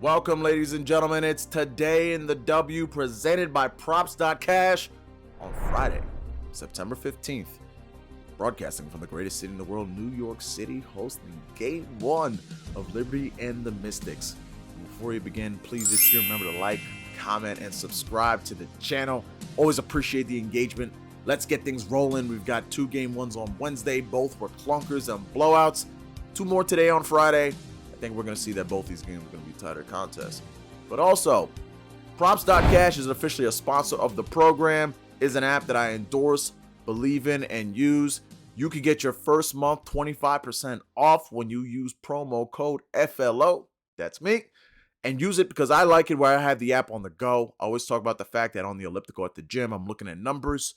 Welcome, ladies and gentlemen. It's Today in the W presented by Props.Cash on Friday, September 15th. Broadcasting from the greatest city in the world, New York City, hosting Game 1 of Liberty and the Mystics. Before you begin, please, if you remember to like, comment, and subscribe to the channel. Always appreciate the engagement. Let's get things rolling. We've got 2 Game 1s on Wednesday. Both were clunkers and blowouts. 2 more today on Friday. I think we're going to see that both these games are going to be tighter contests. But also, Props.Cash is officially a sponsor of the program. Is an app that I endorse, believe in, and use. You can get your first month 25% off when you use promo code FLO. That's me. And use it because I like it where I have the app on the go. I always talk about the fact that on the elliptical at the gym, I'm looking at numbers.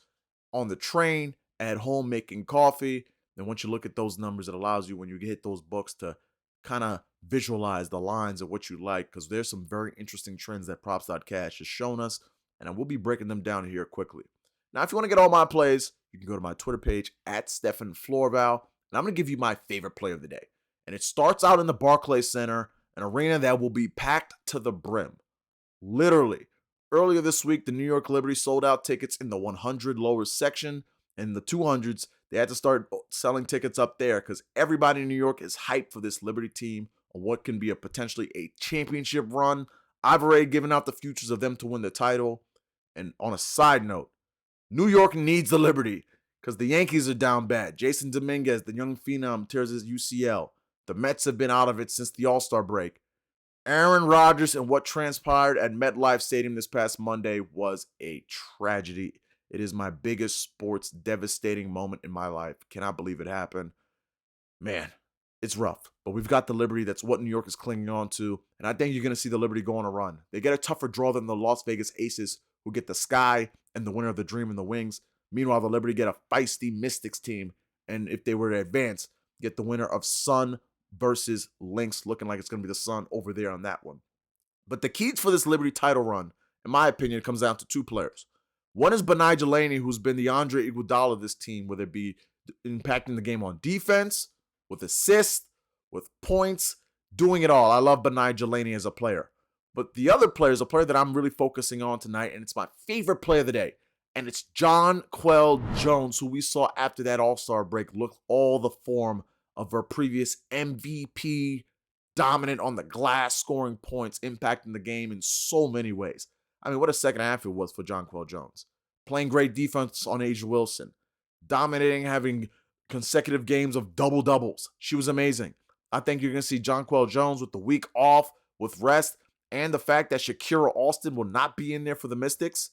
On the train, at home making coffee. And once you look at those numbers, it allows you, when you hit those books, to kind of visualize the lines of what you like, because there's some very interesting trends that Props.Cash has shown us, and I will be breaking them down here quickly. Now, if you want to get all my plays, you can go to my Twitter page at Stefan Florival, and I'm going to give you my favorite play of the day. And it starts out in the Barclays Center, an arena that will be packed to the brim. Literally. Earlier this week, the New York Liberty sold out tickets in the 100 lower section. In the 200s, they had to start selling tickets up there because everybody in New York is hyped for this Liberty team on what can be potentially a championship run. I've already given out the futures of them to win the title. And on a side note, New York needs the Liberty because the Yankees are down bad. Jason Dominguez, the young phenom, tears his UCL. The Mets have been out of it since the All-Star break. Aaron Rodgers and what transpired at MetLife Stadium this past Monday was a tragedy. It is my biggest sports devastating moment in my life. Cannot believe it happened. Man, it's rough. But we've got the Liberty. That's what New York is clinging on to. And I think you're going to see the Liberty go on a run. They get a tougher draw than the Las Vegas Aces, who get the Sky and the winner of the Dream and the Wings. Meanwhile, the Liberty get a feisty Mystics team. And if they were to advance, get the winner of Sun versus Lynx, looking like it's going to be the Sun over there on that one. But the keys for this Liberty title run, in my opinion, comes down to 2 players. One is Benai Delaney, who's been the Andre Iguodala of this team, whether it be impacting the game on defense, with assists, with points, doing it all. I love Benai Delaney as a player. But the other player is a player that I'm really focusing on tonight, and it's my favorite play of the day. And it's Jonquel Jones, who we saw after that All-Star break look all the form of her previous MVP, dominant on the glass, scoring points, impacting the game in so many ways. I mean, what a second half it was for Jonquel Jones. Playing great defense on A'ja Wilson. Dominating, having consecutive games of double-doubles. She was amazing. I think you're going to see Jonquel Jones with the week off, with rest, and the fact that Shakira Austin will not be in there for the Mystics.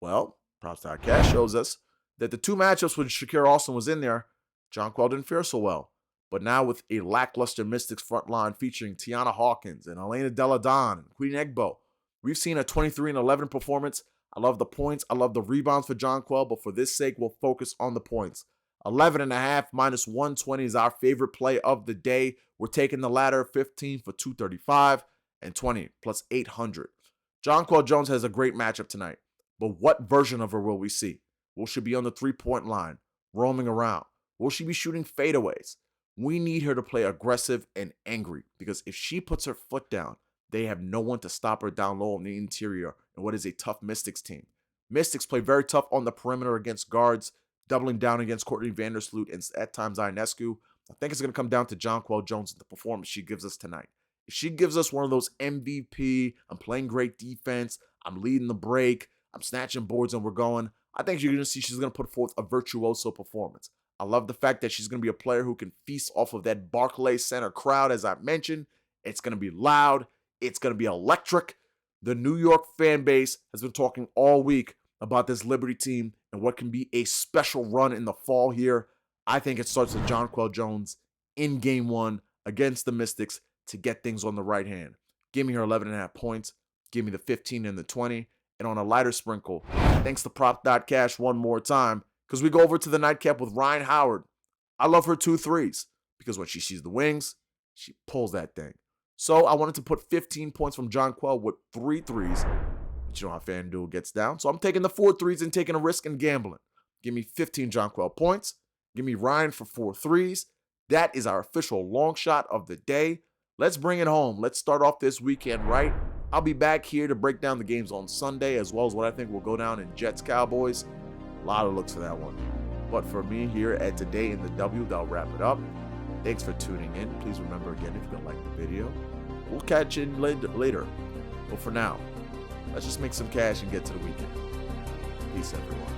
Well, Props.Cash shows us that the 2 matchups when Shakira Austin was in there, Jonquel didn't fare so well. But now with a lackluster Mystics front line featuring Tiana Hawkins and Elena Delle Donne and Queen Egbo, we've seen a 23-11 performance. I love the points. I love the rebounds for Jonquel, but for this sake, we'll focus on the points. 11.5 minus 120 is our favorite play of the day. We're taking the latter, 15 for 235 and 20 plus 800. Jonquel Jones has a great matchup tonight, but what version of her will we see? Will she be on the 3-point line, roaming around? Will she be shooting fadeaways? We need her to play aggressive and angry, because if she puts her foot down, they have no one to stop her down low in the interior in what is a tough Mystics team. Mystics play very tough on the perimeter against guards, doubling down against Courtney Vandersloot and at times Ionescu. I think it's going to come down to Jonquel Jones and the performance she gives us tonight. If she gives us one of those MVP, I'm playing great defense, I'm leading the break, I'm snatching boards and we're going, I think you're going to see she's going to put forth a virtuoso performance. I love the fact that she's going to be a player who can feast off of that Barclays Center crowd, as I mentioned. It's going to be loud. It's going to be electric. The New York fan base has been talking all week about this Liberty team and what can be a special run in the fall here. I think it starts with Jonquel Jones in Game 1 against the Mystics to get things on the right hand. Give me her 11.5 points. Give me the 15 and the 20. And on a lighter sprinkle, thanks to Prop.Cash one more time, because we go over to the nightcap with Ryan Howard. I love her 2 threes because when she sees the wings, she pulls that thing. So I wanted to put 15 points from Jonquel with 3 threes. But you know how FanDuel gets down. So I'm taking the 4 threes and taking a risk and gambling. Give me 15 Jonquel points. Give me Ryan for 4 threes. That is our official long shot of the day. let's bring it home. Let's start off this weekend right. I'll be back here to break down the games on Sunday, as well as what I think will go down in Jets-Cowboys. A lot of looks for that one. But for me here at Today in the W, that'll wrap it up. Thanks for tuning in. Please remember again, if you're going to like the video, we'll catch you later. But for now, let's just make some cash and get to the weekend. Peace, everyone.